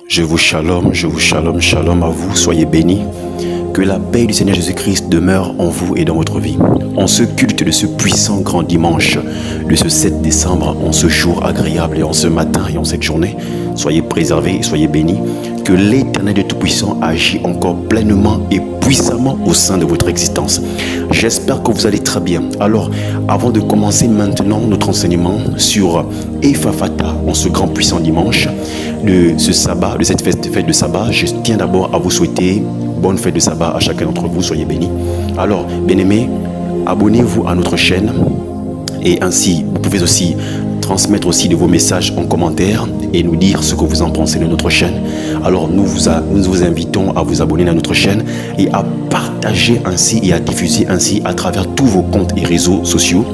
Je vous shalom, shalom à vous, soyez bénis. Que la paix du Seigneur Jésus-Christ demeure en vous et dans votre vie. En ce culte de ce puissant grand dimanche, de ce 7 décembre, en ce jour agréable et en ce matin et en cette journée, soyez préservés et soyez bénis. Que l'Éternel de Tout-Puissant agit encore pleinement et puissamment au sein de votre existence. J'espère que vous allez très bien. Alors, avant de commencer maintenant notre enseignement sur Ephaphatha, en ce grand puissant dimanche, de ce sabbat, de cette fête de sabbat, je tiens d'abord à vous souhaiter bonne fête de sabbat à chacun d'entre vous, soyez bénis. Alors, bien-aimés, abonnez-vous à notre chaîne et ainsi, vous pouvez aussi transmettre aussi de vos messages en commentaire et nous dire ce que vous en pensez de notre chaîne. Alors, nous vous invitons à vous abonner à notre chaîne et à partager ainsi et à diffuser ainsi à travers tous vos comptes et réseaux sociaux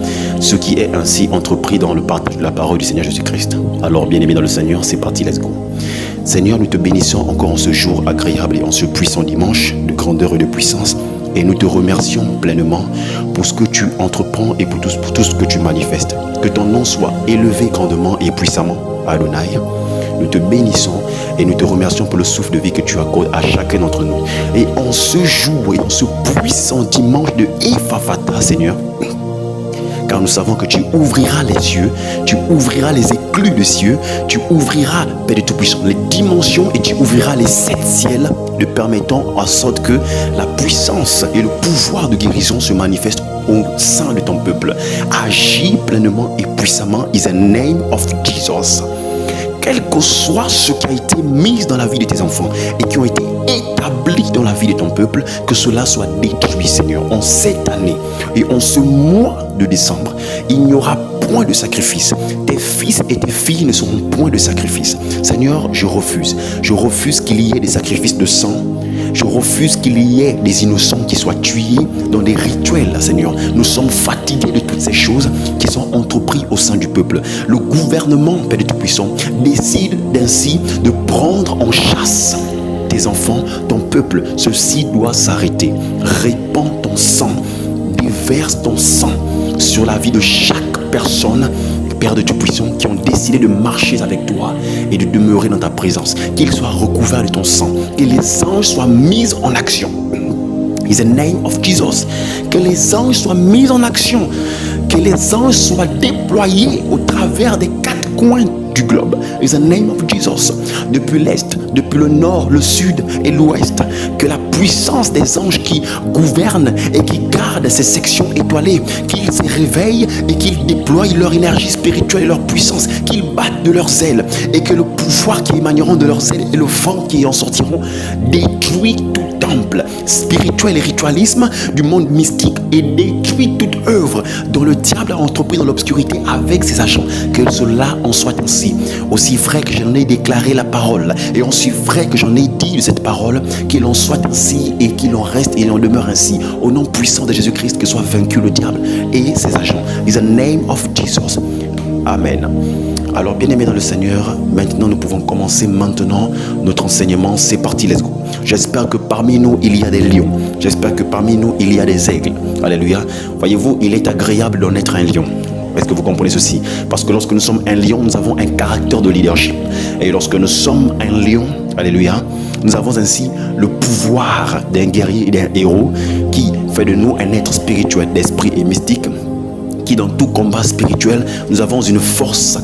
ce qui est ainsi entrepris dans le partage de la parole du Seigneur Jésus-Christ. Alors, bien-aimés dans le Seigneur, c'est parti, let's go. Seigneur, nous te bénissons encore en ce jour agréable et en ce puissant dimanche de grandeur et de puissance. Et nous te remercions pleinement pour ce que tu entreprends et pour tout ce que tu manifestes. Que ton nom soit élevé grandement et puissamment, Adonai. Nous te bénissons et nous te remercions pour le souffle de vie que tu accordes à chacun d'entre nous. Et en ce jour et en ce puissant dimanche de Ephaphatha, Seigneur, car nous savons que tu ouvriras les yeux, tu ouvriras les écluses des cieux, tu ouvriras, Père de Tout-Puissant, les dimensions et tu ouvriras les 7 ciels, de permettant en sorte que la puissance et le pouvoir de guérison se manifestent au sein de ton peuple. Agis pleinement et puissamment, in the name of Jesus. Quel que soit ce qui a été mis dans la vie de tes enfants et qui ont été établis dans la vie de ton peuple, que cela soit détruit, Seigneur, en cette année et en ce mois de décembre. Il n'y aura point de sacrifice. Tes fils et tes filles ne seront point de sacrifice. Seigneur, je refuse. Je refuse qu'il y ait des sacrifices de sang. Je refuse qu'il y ait des innocents qui soient tués dans des rituels, Seigneur. Nous sommes fatigués de toutes ces choses qui sont entreprises au sein du peuple. Le gouvernement, Père de Tout-Puissant, décide ainsi de prendre en chasse tes enfants, ton peuple. Ceci doit s'arrêter. Répands ton sang, déverse ton sang sur la vie de chaque personne, Père de Tout-Puissant, qui ont décidé de marcher avec toi et de demeurer dans ta présence. Qu'ils soient recouverts de ton sang, que les anges soient mis en action. In the name of Jesus. Que les anges soient mis en action. Que les anges soient déployés au travers des 4 coins du globe. In the name of Jesus. Depuis l'Est, depuis le Nord, le Sud et l'Ouest. Que la puissance des anges qui gouvernent et qui gardent ces sections étoilées, qu'ils se réveillent et qu'ils déploient leur énergie spirituelle et leur puissance, qu'ils battent de leurs ailes et que le pouvoir qui émaneront de leurs ailes et le vent qui en sortiront détruit tout temple spirituel et ritualisme du monde mystique et détruit toute œuvre dont le diable a entrepris dans l'obscurité avec ses agents. Que cela en soit ainsi. Aussi vrai que j'en ai déclaré la parole et aussi vrai que j'en ai dit de cette parole, qu'il en soit ainsi et qu'il en reste et il en demeure ainsi. Au nom puissant de Jésus-Christ, que soit vaincu le diable et ses agents. In the name of Jesus. Amen. Alors, bien-aimés dans le Seigneur, maintenant nous pouvons commencer maintenant notre enseignement. C'est parti, let's go. J'espère que parmi nous, il y a des lions. J'espère que parmi nous, il y a des aigles. Alléluia. Voyez-vous, il est agréable d'en être un lion. Est-ce que vous comprenez ceci? Parce que lorsque nous sommes un lion, nous avons un caractère de leadership. Et lorsque nous sommes un lion, alléluia, nous avons ainsi le pouvoir d'un guerrier et d'un héros qui fait de nous un être spirituel, d'esprit et mystique, qui dans tout combat spirituel, nous avons une force,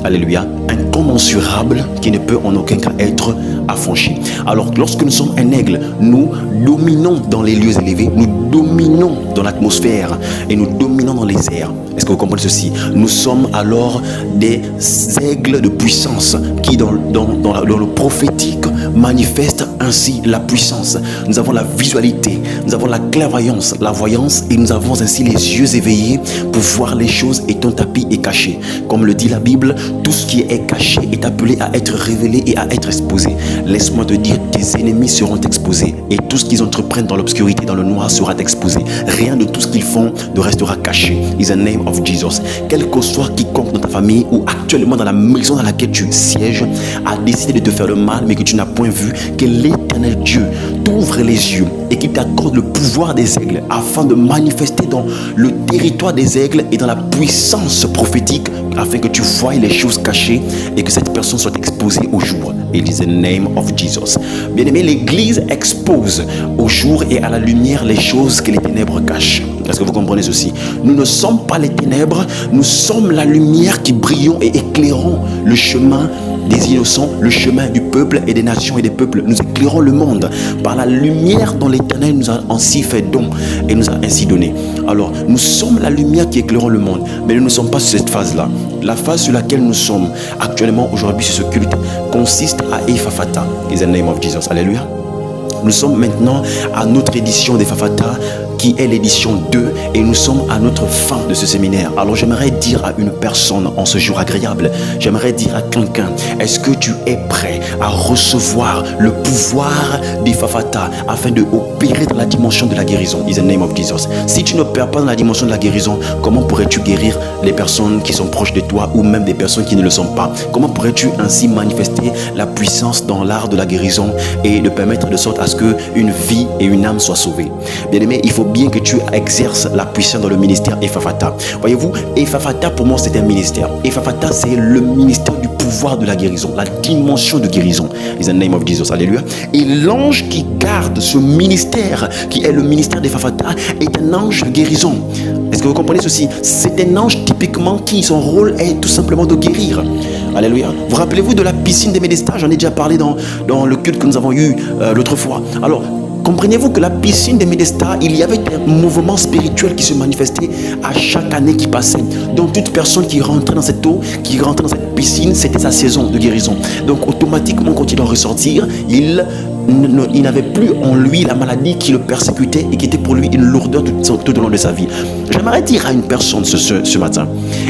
alléluia, incommensurable qui ne peut en aucun cas être affranchi. Alors lorsque nous sommes un aigle, nous dominons dans les lieux élevés, nous dominons dans l'atmosphère et nous dominons dans les airs. Est-ce que vous comprenez ceci? Nous sommes alors des aigles de puissance qui dans le prophétique manifestent ainsi la puissance. Nous avons la visualité, nous avons la clairvoyance, la voyance et nous avons ainsi les yeux éveillés pour voir les choses et ton tapis est caché. Comme le dit la Bible, tout ce qui est caché est appelé à être révélé et à être exposé. Laisse-moi te dire, tes ennemis seront exposés et tout ce qu'ils entreprennent dans l'obscurité, dans le noir sera exposé. Rien de tout ce qu'ils font ne restera caché. In the name of Jesus. Quel que soit quiconque dans ta famille ou actuellement dans la maison dans laquelle tu sièges a décidé de te faire le mal mais que tu n'as point vu, que l'Éternel Dieu t'ouvre les yeux et qu'il t'accorde le pouvoir des aigles afin de manifester dans le territoire des aigles et dans la puissance prophétique afin que tu voies les choses cachées et que cette personne soit exposée au jour. It is the name of Jesus. Bien-aimé, l'Église expose au jour et à la lumière les choses que les ténèbres cachent. Est-ce que vous comprenez ceci? Nous ne sommes pas les ténèbres, nous sommes la lumière qui brillons et éclairons le chemin des innocents, le chemin du peuple et des nations et des peuples. Nous éclairons le monde par la lumière dont l'Éternel nous a ainsi fait don et nous a ainsi donné. Alors, nous sommes la lumière qui éclairons le monde, mais nous ne sommes pas sur cette phase-là. La phase sur laquelle nous sommes actuellement aujourd'hui sur ce culte consiste à Ephaphatha. In the name of Jesus. Alléluia. Nous sommes maintenant à notre édition d'Ephaphatha qui est l'édition 2 et nous sommes à notre fin de ce séminaire. Alors j'aimerais dire à une personne en ce jour agréable, j'aimerais dire à quelqu'un, est-ce que tu es prêt à recevoir le pouvoir d'Ephaphatha afin de opérer dans la dimension de la guérison? In the name of Jesus. Si tu ne perds pas dans la dimension de la guérison, comment pourrais-tu guérir les personnes qui sont proches de toi ou même des personnes qui ne le sont pas? Comment pourrais-tu ainsi manifester la puissance dans l'art de la guérison et de permettre de sorte à ce qu'une vie et une âme soient sauvées? Bien-aimé, il faut bien que tu exerces la puissance dans le ministère Ephaphatha. Voyez-vous, Ephaphatha pour moi c'est un ministère. Ephaphatha c'est le ministère du pouvoir de la guérison, la dimension de guérison. In the name of Jesus. Alléluia. Et l'ange qui garde ce ministère, qui est le ministère d'Ephaphatha, est un ange de guérison. Est-ce que vous comprenez ceci? C'est un ange typiquement qui son rôle est tout simplement de guérir. Alléluia. Vous rappelez-vous de la piscine des Médestas? J'en ai déjà parlé dans le culte que nous avons eu l'autre fois. Alors, comprenez-vous que la piscine des Médestas, il y avait un mouvement spirituel qui se manifestait à chaque année qui passait. Donc toute personne qui rentrait dans cette eau, qui rentrait dans cette piscine, c'était sa saison de guérison. Donc automatiquement, quand il doit ressortir, il n'avait plus en lui la maladie qui le persécutait et qui était pour lui une lourdeur tout au long de sa vie. J'aimerais dire à une personne ce matin,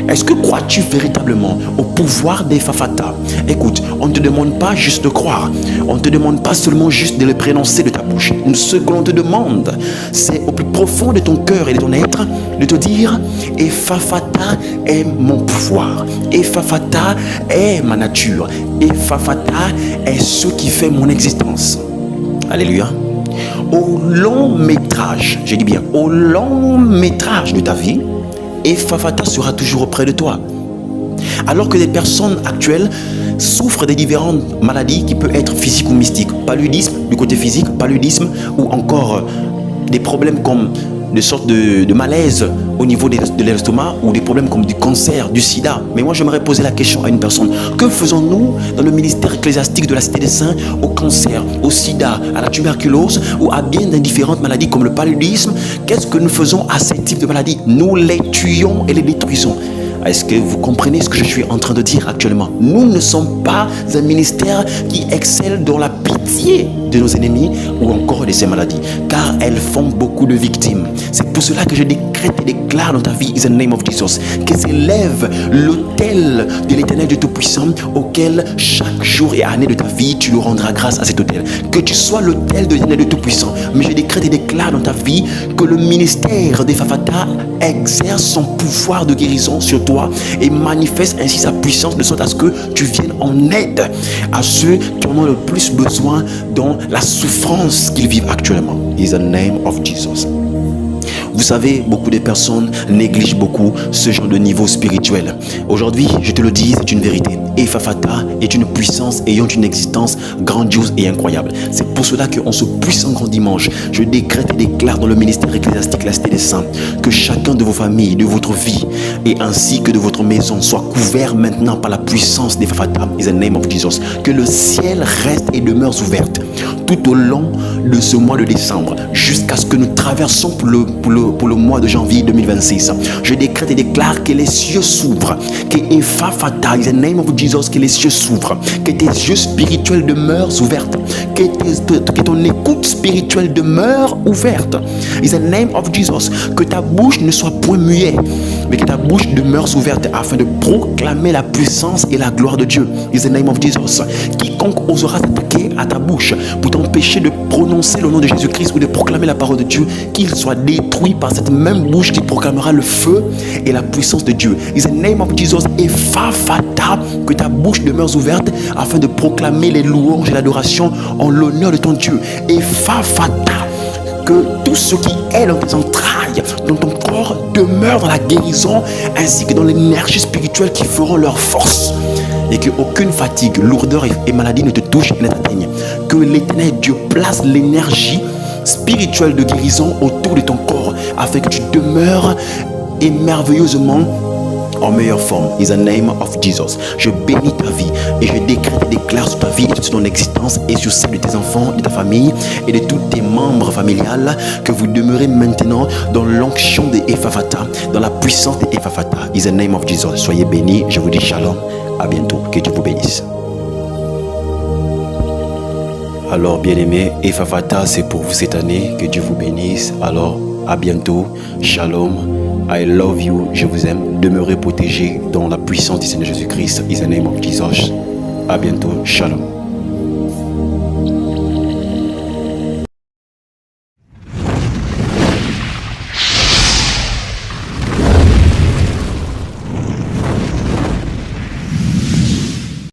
est-ce que crois-tu véritablement au pouvoir d'Ephaphatha? Écoute, on ne te demande pas juste de croire, on ne te demande pas seulement juste de le prononcer de ta bouche. Ce que l'on te demande, c'est au plus profond de ton cœur et de ton être, de te dire, Ephaphatha est mon pouvoir, Ephaphatha est ma nature, Ephaphatha est ce qui fait mon existence. Alléluia. Au long métrage, je dis bien, au long métrage de ta vie, Ephaphatha sera toujours auprès de toi. Alors que des personnes actuelles souffrent des différentes maladies qui peuvent être physiques ou mystiques, paludisme du côté physique, paludisme ou encore des problèmes comme de sortes de malaise au niveau de l'estomac ou des problèmes comme du cancer, du sida. Mais moi j'aimerais poser la question à une personne, que faisons-nous dans le ministère ecclésiastique de la Cité des Saints au cancer, au sida, à la tuberculose ou à bien différentes maladies comme le paludisme? Qu'est-ce que nous faisons à ces types de maladies? Nous les tuons et les détruisons. Est-ce que vous comprenez ce que je suis en train de dire actuellement? Nous ne sommes pas un ministère qui excelle dans la pitié de nos ennemis ou encore de ces maladies, car elles font beaucoup de victimes. C'est pour cela que je décrète et déclare dans ta vie, in the name of Jesus, que s'élève l'autel de l'Éternel Dieu Tout-Puissant auquel chaque jour et année de ta vie, tu lui rendras grâce à cet autel. Que tu sois l'autel de l'Éternel Dieu Tout-Puissant. Mais je décrète et déclare dans ta vie que le ministère d'Ephaphatha exerce son pouvoir de guérison sur toi et manifeste ainsi sa puissance de sorte à ce que tu viennes en aide à ceux qui en ont le plus besoin dans la souffrance qu'ils vivent actuellement. In the name of Jesus. Vous savez, beaucoup de personnes négligent beaucoup ce genre de niveau spirituel. Aujourd'hui, je te le dis, c'est une vérité. Ephaphatha est une puissance ayant une existence grandiose et incroyable. C'est pour cela qu'en ce puissant grand dimanche, je décrète et déclare dans le ministère ecclésiastique la Cité des Saints que chacun de vos familles, de votre vie et ainsi que de votre maison soit couvert maintenant par la puissance d'Ephaphatha in the name of Jesus. Que le ciel reste et demeure ouvert tout au long de ce mois de décembre jusqu'à ce que nous traversons pour le mois de janvier 2026. Je décrète et déclare que les cieux s'ouvrent, que Ephaphatha, in the name of Jesus, que les cieux s'ouvrent, que tes yeux spirituels demeurent ouverts, que ton écoute spirituelle demeure ouverte. In the name of Jesus, que ta bouche ne soit point muette, mais que ta bouche demeure ouverte afin de proclamer la puissance et la gloire de Dieu. In the name of Jesus, quiconque osera s'attaquer à ta bouche pour t'empêcher de prononcer le nom de Jésus-Christ ou de proclamer la parole de Dieu, qu'il soit détruit par cette même bouche qui proclamera le feu et la puissance de Dieu. In the name of Jesus, Ephaphatha, que ta bouche demeure ouverte afin de proclamer les louanges et l'adoration en l'honneur de ton Dieu. Ephaphatha, que tout ce qui est dans tes entrailles, dans ton corps, demeure dans la guérison ainsi que dans l'énergie spirituelle qui feront leur force. et qu'aucune fatigue, lourdeur et maladie ne te touche et ne t'atteigne. Que l'Éternel Dieu place l'énergie spirituelle de guérison autour de ton corps afin que tu demeures merveilleusement en meilleure forme. In the name of Jesus. Je bénis ta vie et je décrète et déclare sur ta vie et sur ton existence et sur celle de tes enfants, de ta famille et de tous tes membres familiales que vous demeurez maintenant dans l'onction des Ephaphatha, dans la puissance des Ephaphatha. In the name of Jesus. Soyez bénis. Je vous dis shalom. À bientôt. Que Dieu vous bénisse. Alors, bien-aimés, Ephaphatha, c'est pour vous cette année. Que Dieu vous bénisse. Alors, à bientôt. Shalom. I love you. Je vous aime. Demeurez protégés dans la puissance du Seigneur Jésus-Christ. In the name of Jesus. À bientôt. Shalom.